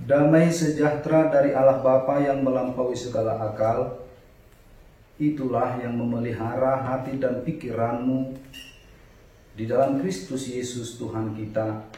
Damai sejahtera dari Allah Bapa yang melampaui segala akal, itulah yang memelihara hati dan pikiranmu di dalam Kristus Yesus Tuhan kita.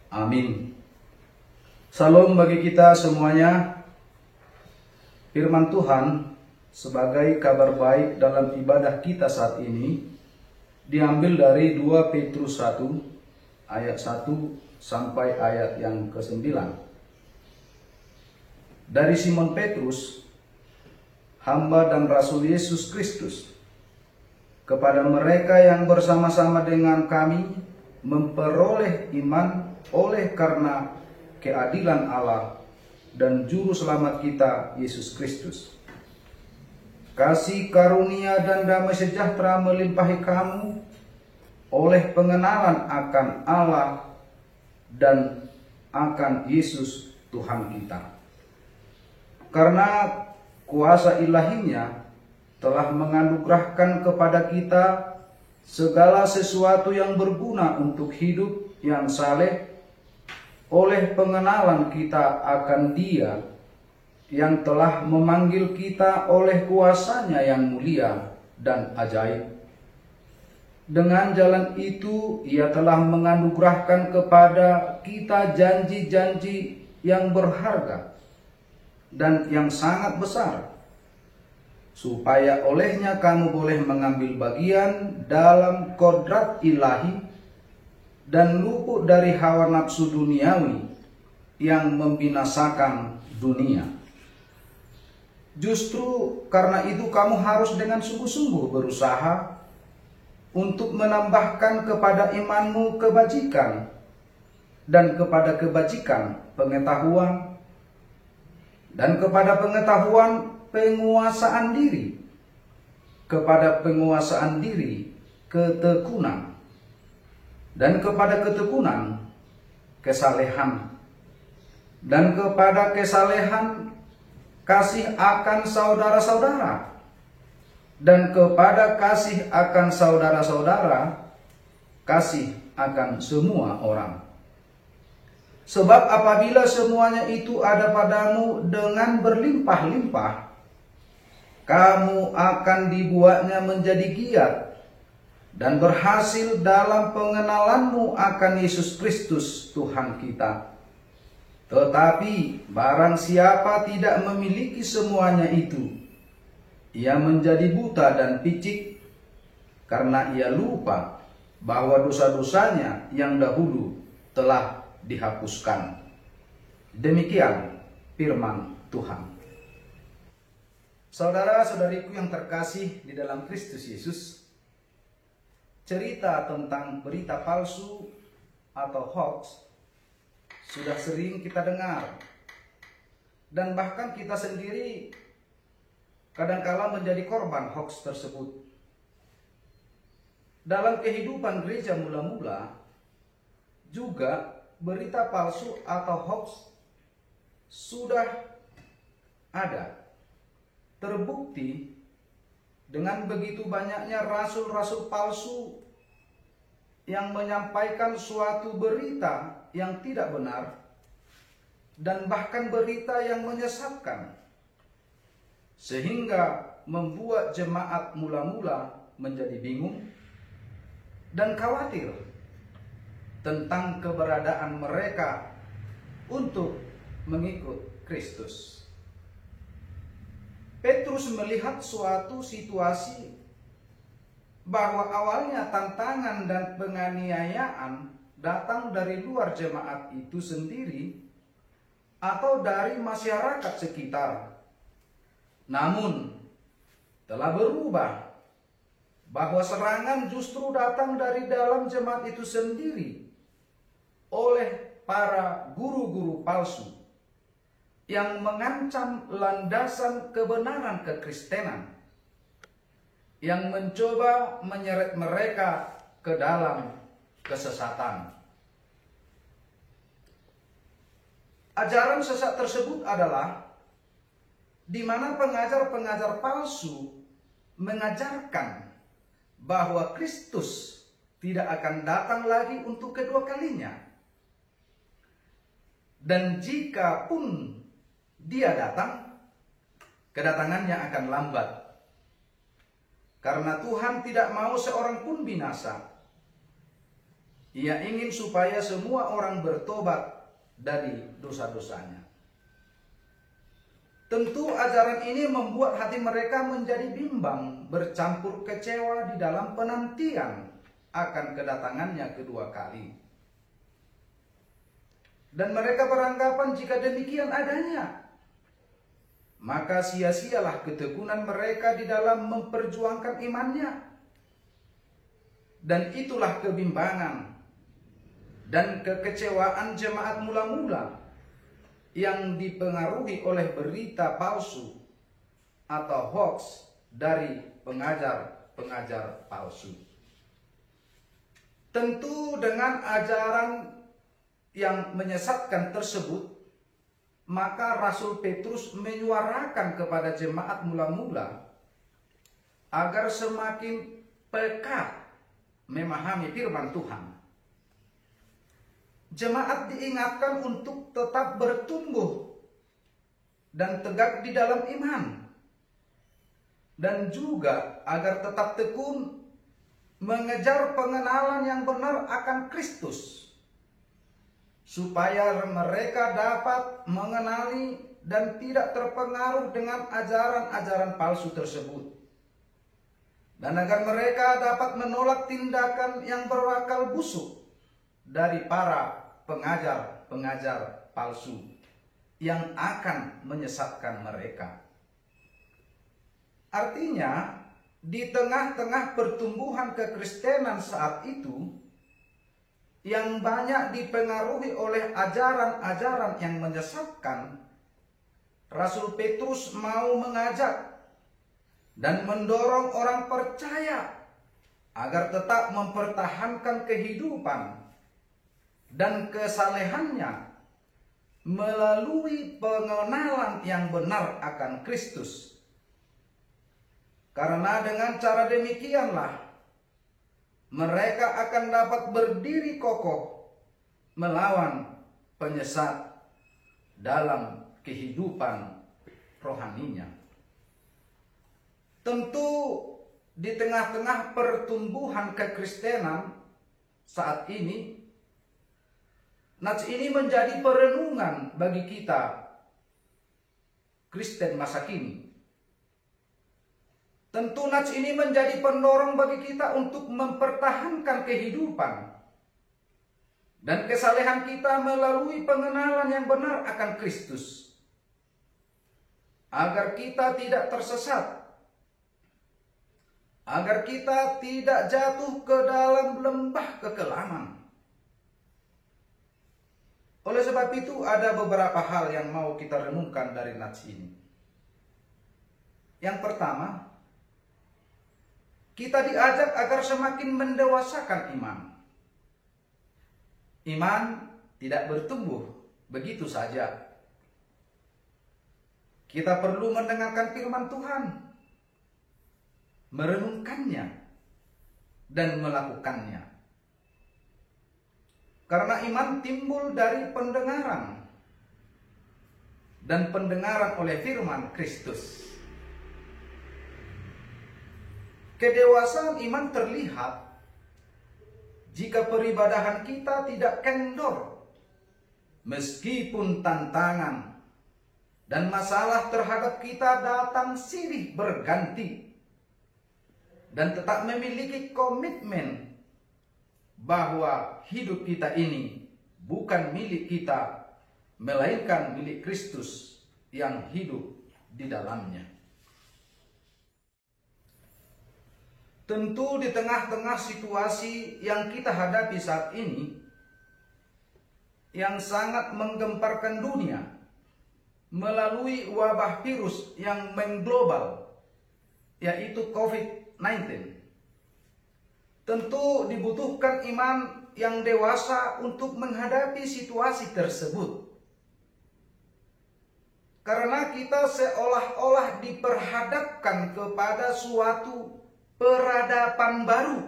Amin. Salam bagi kita semuanya. Firman Tuhan sebagai kabar baik dalam ibadah kita saat ini diambil dari 2 Petrus 1 ayat 1 sampai ayat yang ke-9. Dari Simon Petrus, hamba dan Rasul Yesus Kristus, kepada mereka yang bersama-sama dengan kami memperoleh iman oleh karena keadilan Allah dan Juru Selamat kita, Yesus Kristus. Kasih karunia dan damai sejahtera melimpahi kamu oleh pengenalan akan Allah dan akan Yesus Tuhan kita. Karena kuasa ilahinya telah menganugerahkan kepada kita segala sesuatu yang berguna untuk hidup yang saleh oleh pengenalan kita akan Dia yang telah memanggil kita oleh kuasa-Nya yang mulia dan ajaib. Dengan jalan itu Ia telah menganugerahkan kepada kita janji-janji yang berharga dan yang sangat besar, supaya olehnya kamu boleh mengambil bagian dalam kodrat ilahi dan luput dari hawa nafsu duniawi yang membinasakan dunia. Justru karena itu kamu harus dengan sungguh-sungguh berusaha untuk menambahkan kepada imanmu kebajikan, dan kepada kebajikan pengetahuan, dan kepada pengetahuan penguasaan diri, kepada penguasaan diri ketekunan, dan kepada ketekunan kesalehan, dan kepada kesalehan kasih akan saudara-saudara, dan kepada kasih akan saudara-saudara, kasih akan semua orang. Sebab apabila semuanya itu ada padamu dengan berlimpah-limpah, kamu akan dibuatnya menjadi giat dan berhasil dalam pengenalanmu akan Yesus Kristus Tuhan kita. Tetapi barang siapa tidak memiliki semuanya itu, ia menjadi buta dan picik karena ia lupa bahwa dosa-dosanya yang dahulu telah dihapuskan. Demikian firman Tuhan. Saudara-saudariku yang terkasih di dalam Kristus Yesus, cerita tentang berita palsu atau hoax sudah sering kita dengar, dan bahkan kita sendiri kadangkala menjadi korban hoax tersebut. Dalam kehidupan gereja mula-mula juga berita palsu atau hoax sudah ada. Terbukti dengan begitu banyaknya rasul-rasul palsu yang menyampaikan suatu berita yang tidak benar, dan bahkan berita yang menyesatkan, sehingga membuat jemaat mula-mula menjadi bingung dan khawatir tentang keberadaan mereka untuk mengikut Kristus. Petrus melihat suatu situasi bahwa awalnya tantangan dan penganiayaan datang dari luar jemaat itu sendiri atau dari masyarakat sekitar. Namun telah berubah bahwa serangan justru datang dari dalam jemaat itu sendiri oleh para guru-guru palsu yang mengancam landasan kebenaran kekristenan, yang mencoba menyeret mereka ke dalam kesesatan. Ajaran sesat tersebut adalah di mana pengajar-pengajar palsu mengajarkan bahwa Kristus tidak akan datang lagi untuk kedua kalinya. Dan jika pun dia datang, kedatangannya akan lambat. Karena Tuhan tidak mau seorang pun binasa. Ia ingin supaya semua orang bertobat dari dosa-dosanya. Tentu ajaran ini membuat hati mereka menjadi bimbang, bercampur kecewa di dalam penantian akan kedatangannya kedua kali. Dan mereka beranggapan jika demikian adanya, maka sia-sialah ketekunan mereka di dalam memperjuangkan imannya. Dan itulah kebimbangan dan kekecewaan jemaat mula-mula yang dipengaruhi oleh berita palsu atau hoax dari pengajar-pengajar palsu. Tentu dengan ajaran yang menyesatkan tersebut, maka Rasul Petrus menyuarakan kepada jemaat mula-mula agar semakin peka memahami firman Tuhan. Jemaat diingatkan untuk tetap bertumbuh dan tegak di dalam iman, dan juga agar tetap tekun mengejar pengenalan yang benar akan Kristus, supaya mereka dapat mengenali dan tidak terpengaruh dengan ajaran-ajaran palsu tersebut. Dan agar mereka dapat menolak tindakan yang berakal busuk dari para pengajar-pengajar palsu yang akan menyesatkan mereka. Artinya, di tengah-tengah pertumbuhan kekristenan saat itu, yang banyak dipengaruhi oleh ajaran-ajaran yang menyesatkan, Rasul Petrus mau mengajak dan mendorong orang percaya agar tetap mempertahankan kehidupan dan kesalehannya melalui pengenalan yang benar akan Kristus. Karena dengan cara demikianlah mereka akan dapat berdiri kokoh melawan penyesat dalam kehidupan rohaninya. Tentu di tengah-tengah pertumbuhan kekristenan saat ini, nats ini menjadi perenungan bagi kita Kristen masa kini. Tentu nats ini menjadi pendorong bagi kita untuk mempertahankan kehidupan dan kesalehan kita melalui pengenalan yang benar akan Kristus, agar kita tidak tersesat, agar kita tidak jatuh ke dalam lembah kekelaman. Oleh sebab itu ada beberapa hal yang mau kita renungkan dari nats ini. Yang pertama, kita diajak agar semakin mendewasakan iman. Iman tidak bertumbuh begitu saja. Kita perlu mendengarkan firman Tuhan, merenungkannya, dan melakukannya. Karena iman timbul dari pendengaran, dan pendengaran oleh firman Kristus. Kedewasaan iman terlihat jika peribadahan kita tidak kendor, meskipun tantangan dan masalah terhadap kita datang silih berganti, dan tetap memiliki komitmen bahwa hidup kita ini bukan milik kita, melainkan milik Kristus yang hidup di dalamnya. Tentu di tengah-tengah situasi yang kita hadapi saat ini, yang sangat menggemparkan dunia melalui wabah virus yang mengglobal, yaitu COVID-19, tentu dibutuhkan iman yang dewasa untuk menghadapi situasi tersebut. Karena kita seolah-olah diperhadapkan kepada suatu peradaban baru.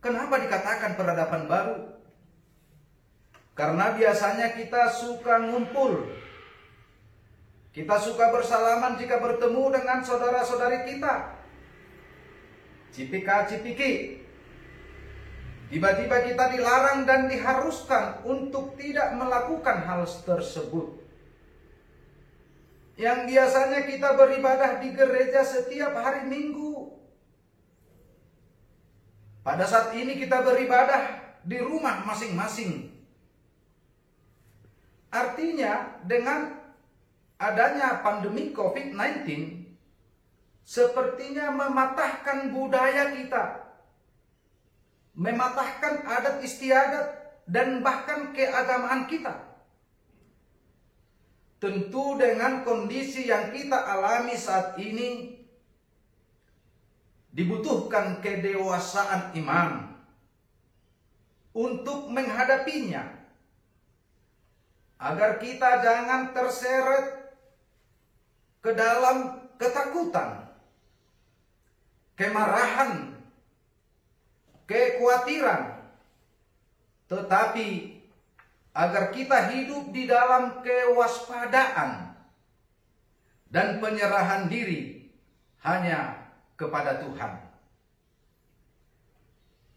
Kenapa dikatakan peradaban baru? Karena biasanya kita suka ngumpul. Kita suka bersalaman jika bertemu dengan saudara-saudari kita. Cipika-cipiki. Tiba-tiba kita dilarang dan diharuskan untuk tidak melakukan hal tersebut. Yang biasanya kita beribadah di gereja setiap hari Minggu. Pada saat ini kita beribadah di rumah masing-masing. Artinya dengan adanya pandemi COVID-19 sepertinya mematahkan budaya kita, mematahkan adat istiadat dan bahkan keagamaan kita. Tentu dengan kondisi yang kita alami saat ini dibutuhkan kedewasaan iman untuk menghadapinya, agar kita jangan terseret ke dalam ketakutan, kemarahan, kekhawatiran, tetapi agar kita hidup di dalam kewaspadaan dan penyerahan diri hanya kepada Tuhan.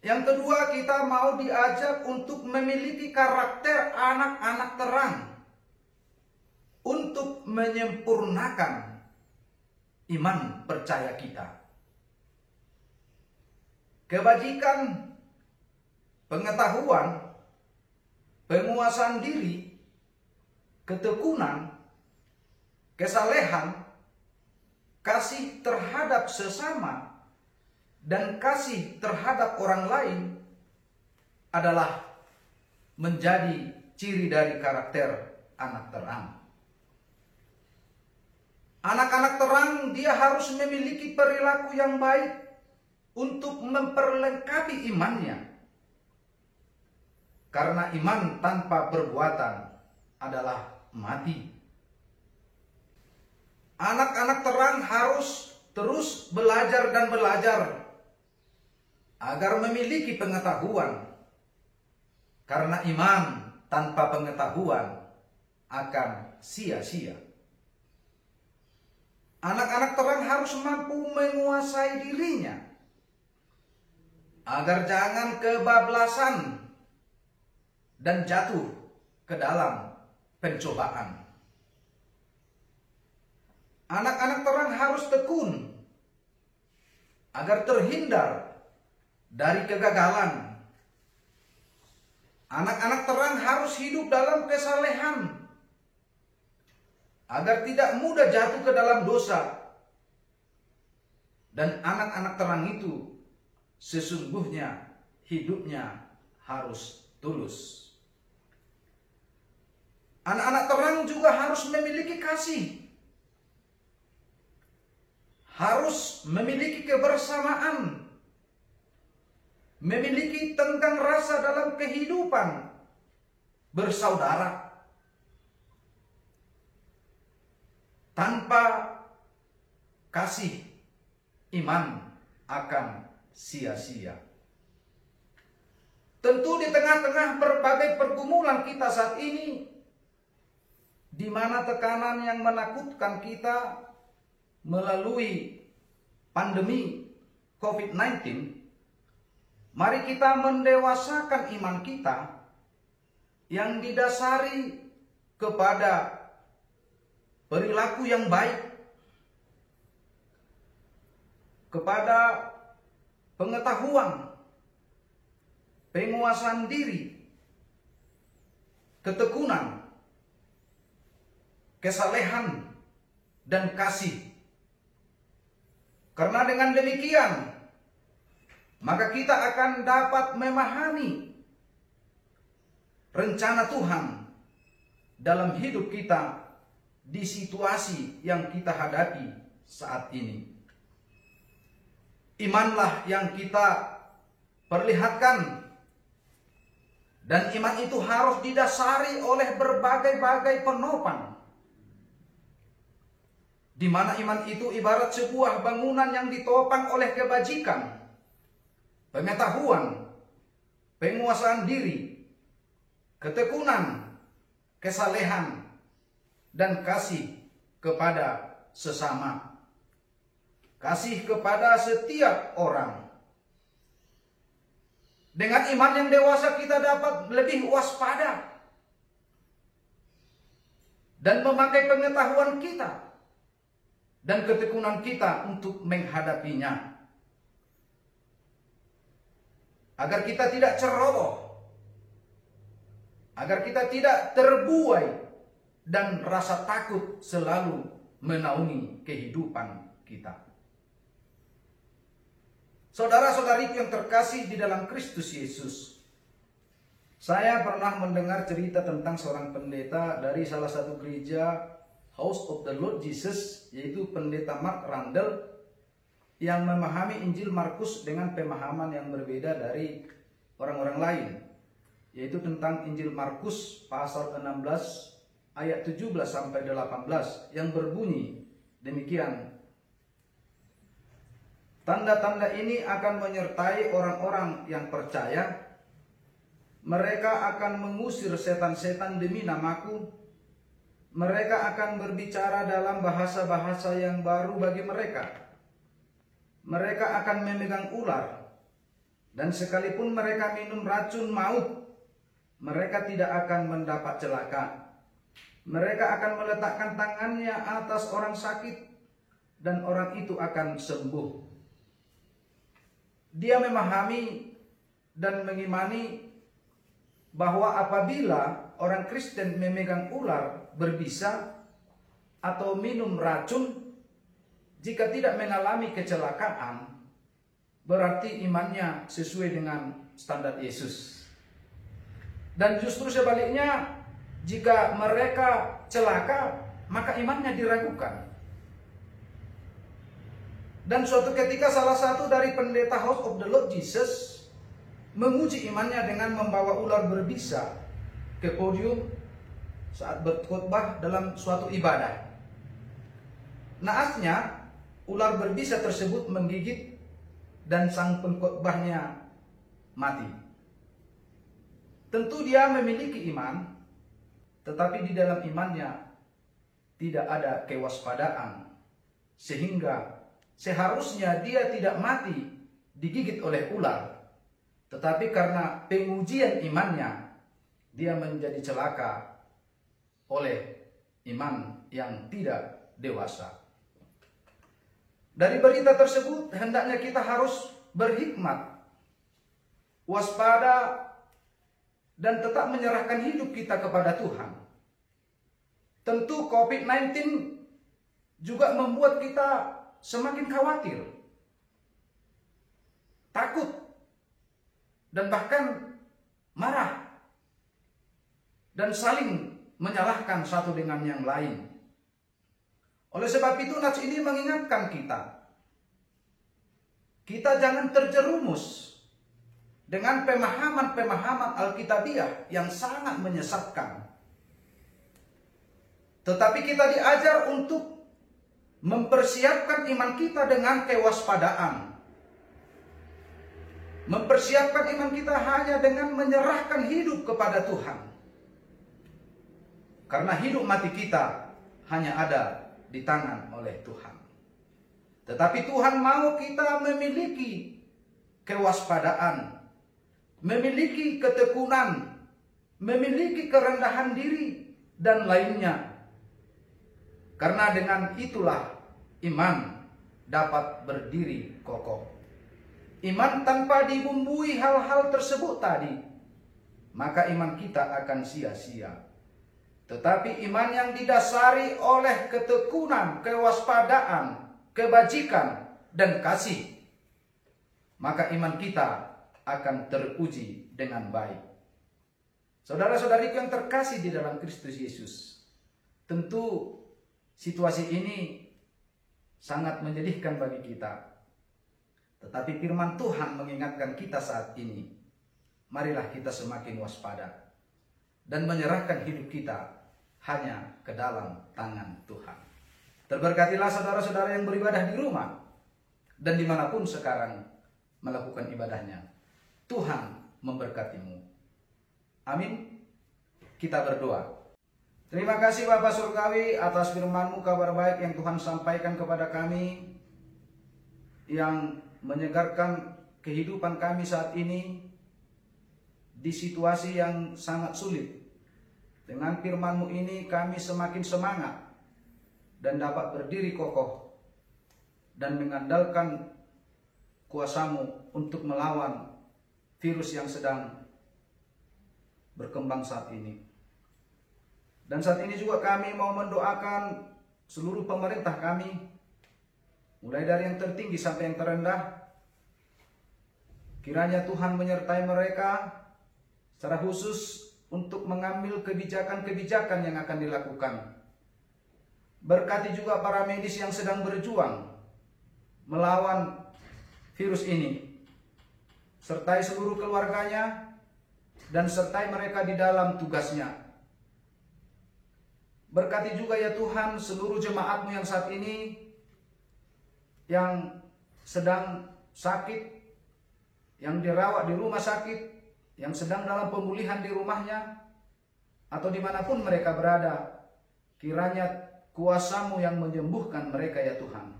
Yang kedua, kita mau diajak untuk memiliki karakter anak-anak terang untuk menyempurnakan iman percaya kita. Kebajikan, pengetahuan, penguasaan diri, ketekunan, kesalehan, kasih terhadap sesama, dan kasih terhadap orang lain adalah menjadi ciri dari karakter anak terang. Anak-anak terang dia harus memiliki perilaku yang baik untuk memperlengkapi imannya. Karena iman tanpa perbuatan adalah mati. Anak-anak terang harus terus belajar dan belajar agar memiliki pengetahuan. Karena iman tanpa pengetahuan akan sia-sia. Anak-anak terang harus mampu menguasai dirinya agar jangan kebablasan dan jatuh ke dalam pencobaan. Anak-anak terang harus tekun agar terhindar dari kegagalan. Anak-anak terang harus hidup dalam kesalehan agar tidak mudah jatuh ke dalam dosa. Dan anak-anak terang itu sesungguhnya hidupnya harus tulus. Anak-anak terang juga harus memiliki kasih. Harus memiliki kebersamaan. Memiliki tenggang rasa dalam kehidupan bersaudara. Tanpa kasih, iman akan sia-sia. Tentu di tengah-tengah berbagai pergumulan kita saat ini, di mana tekanan yang menakutkan kita melalui pandemi COVID-19, mari kita mendewasakan iman kita yang didasari kepada perilaku yang baik, kepada pengetahuan, penguasaan diri, ketekunan, kesalehan, dan kasih. Karena dengan demikian, maka kita akan dapat memahami rencana Tuhan dalam hidup kita di situasi yang kita hadapi saat ini. Imanlah yang kita perlihatkan, dan iman itu harus didasari oleh berbagai-bagai penopang, di mana iman itu ibarat sebuah bangunan yang ditopang oleh kebajikan, pengetahuan, penguasaan diri, ketekunan, kesalehan, dan kasih kepada sesama. Kasih kepada setiap orang. Dengan iman yang dewasa kita dapat lebih waspada dan memakai pengetahuan kita dan ketekunan kita untuk menghadapinya. Agar kita tidak ceroboh, agar kita tidak terbuai dan rasa takut selalu menaungi kehidupan kita. Saudara-saudariku yang terkasih di dalam Kristus Yesus, saya pernah mendengar cerita tentang seorang pendeta dari salah satu gereja House of the Lord Jesus, yaitu pendeta Mark Randall, yang memahami Injil Markus dengan pemahaman yang berbeda dari orang-orang lain, yaitu tentang Injil Markus pasal 16 ayat 17 sampai 18 yang berbunyi demikian. Tanda-tanda ini akan menyertai orang-orang yang percaya. Mereka akan mengusir setan-setan demi namaku. Mereka akan berbicara dalam bahasa-bahasa yang baru bagi mereka. Mereka akan memegang ular. Dan sekalipun mereka minum racun maut, mereka tidak akan mendapat celaka. Mereka akan meletakkan tangannya atas orang sakit, dan orang itu akan sembuh. Dia memahami dan mengimani bahwa apabila orang Kristen memegang ular, berbisa, atau minum racun, jika tidak mengalami kecelakaan, berarti imannya sesuai dengan standar Yesus. Dan justru sebaliknya, jika mereka celaka, maka imannya diragukan. Dan suatu ketika salah satu dari pendeta House of the Lord Jesus menguji imannya dengan membawa ular berbisa ke podium saat berkhotbah dalam suatu ibadah. Naasnya, ular berbisa tersebut menggigit dan sang pengkhotbahnya mati. Tentu dia memiliki iman, tetapi di dalam imannya tidak ada kewaspadaan, sehingga seharusnya dia tidak mati digigit oleh ular, tetapi karena pengujian imannya, dia menjadi celaka oleh iman yang tidak dewasa. Dari berita tersebut, hendaknya kita harus berhikmat, waspada, dan tetap menyerahkan hidup kita kepada Tuhan. Tentu COVID-19 juga membuat kita semakin khawatir, takut, dan bahkan marah, dan saling menyalahkan satu dengan yang lain. Oleh sebab itu, nats ini mengingatkan kita jangan terjerumus dengan pemahaman-pemahaman Alkitabiah yang sangat menyesatkan. Tetapi kita diajar untuk mempersiapkan iman kita dengan kewaspadaan. Mempersiapkan iman kita hanya dengan menyerahkan hidup kepada Tuhan. Karena hidup mati kita hanya ada di tangan oleh Tuhan. Tetapi Tuhan mau kita memiliki kewaspadaan, memiliki ketekunan, memiliki kerendahan diri, dan lainnya. Karena dengan itulah iman dapat berdiri kokoh. Iman tanpa dibumbui hal-hal tersebut tadi, maka iman kita akan sia-sia. Tetapi iman yang didasari oleh ketekunan, kewaspadaan, kebajikan, dan kasih, maka iman kita akan teruji dengan baik. Saudara-saudariku yang terkasih di dalam Kristus Yesus, tentu situasi ini sangat menyedihkan bagi kita. Tetapi firman Tuhan mengingatkan kita saat ini, marilah kita semakin waspada dan menyerahkan hidup kita hanya ke dalam tangan Tuhan. Terberkatilah saudara-saudara yang beribadah di rumah dan dimanapun sekarang melakukan ibadahnya. Tuhan memberkatimu. Amin. Kita berdoa. Terima kasih Bapa Surgawi atas firman-Mu, kabar baik yang Tuhan sampaikan kepada kami, yang menyegarkan kehidupan kami saat ini di situasi yang sangat sulit. Dengan firman-Mu ini kami semakin semangat dan dapat berdiri kokoh dan mengandalkan kuasa-Mu untuk melawan virus yang sedang berkembang saat ini. Dan saat ini juga kami mau mendoakan seluruh pemerintah kami, mulai dari yang tertinggi sampai yang terendah. Kiranya Tuhan menyertai mereka secara khusus untuk mengambil kebijakan-kebijakan yang akan dilakukan. Berkati juga para medis yang sedang berjuang melawan virus ini. Sertai seluruh keluarganya dan sertai mereka di dalam tugasnya. Berkati juga ya Tuhan seluruh jemaat-Mu yang saat ini yang sedang sakit, yang dirawat di rumah sakit, yang sedang dalam pemulihan di rumahnya, atau dimanapun mereka berada. Kiranya kuasa-Mu yang menyembuhkan mereka ya Tuhan.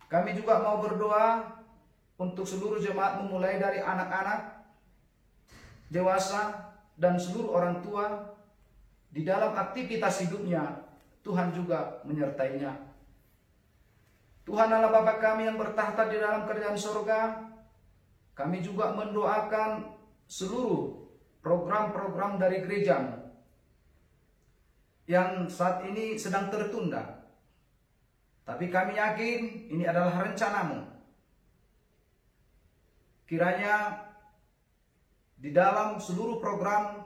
Kami juga mau berdoa untuk seluruh jemaat-Mu, mulai dari anak-anak, dewasa, dan seluruh orang tua. Di dalam aktivitas hidupnya, Tuhan juga menyertainya. Tuhan Allah Bapa kami yang bertahta di dalam kerajaan surga, kami juga mendoakan seluruh program-program dari gereja-Mu yang saat ini sedang tertunda. Tapi kami yakin ini adalah rencana-Mu. Kiranya di dalam seluruh program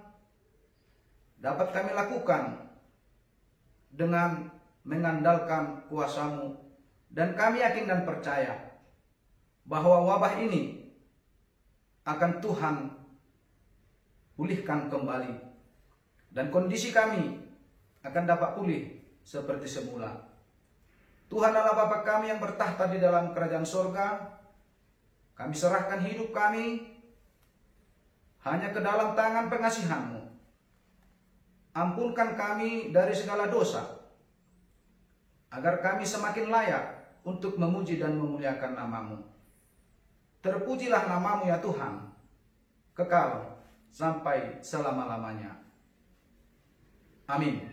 dapat kami lakukan dengan mengandalkan kuasa-Mu. Dan kami yakin dan percaya bahwa wabah ini akan Tuhan pulihkan kembali. Dan kondisi kami akan dapat pulih seperti semula. Tuhan Allah Bapa kami yang bertahta di dalam kerajaan surga, kami serahkan hidup kami hanya ke dalam tangan pengasihan-Mu. Ampunkan kami dari segala dosa, agar kami semakin layak untuk memuji dan memuliakan nama-Mu. Terpujilah nama-Mu ya Tuhan, kekal sampai selama-lamanya. Amin.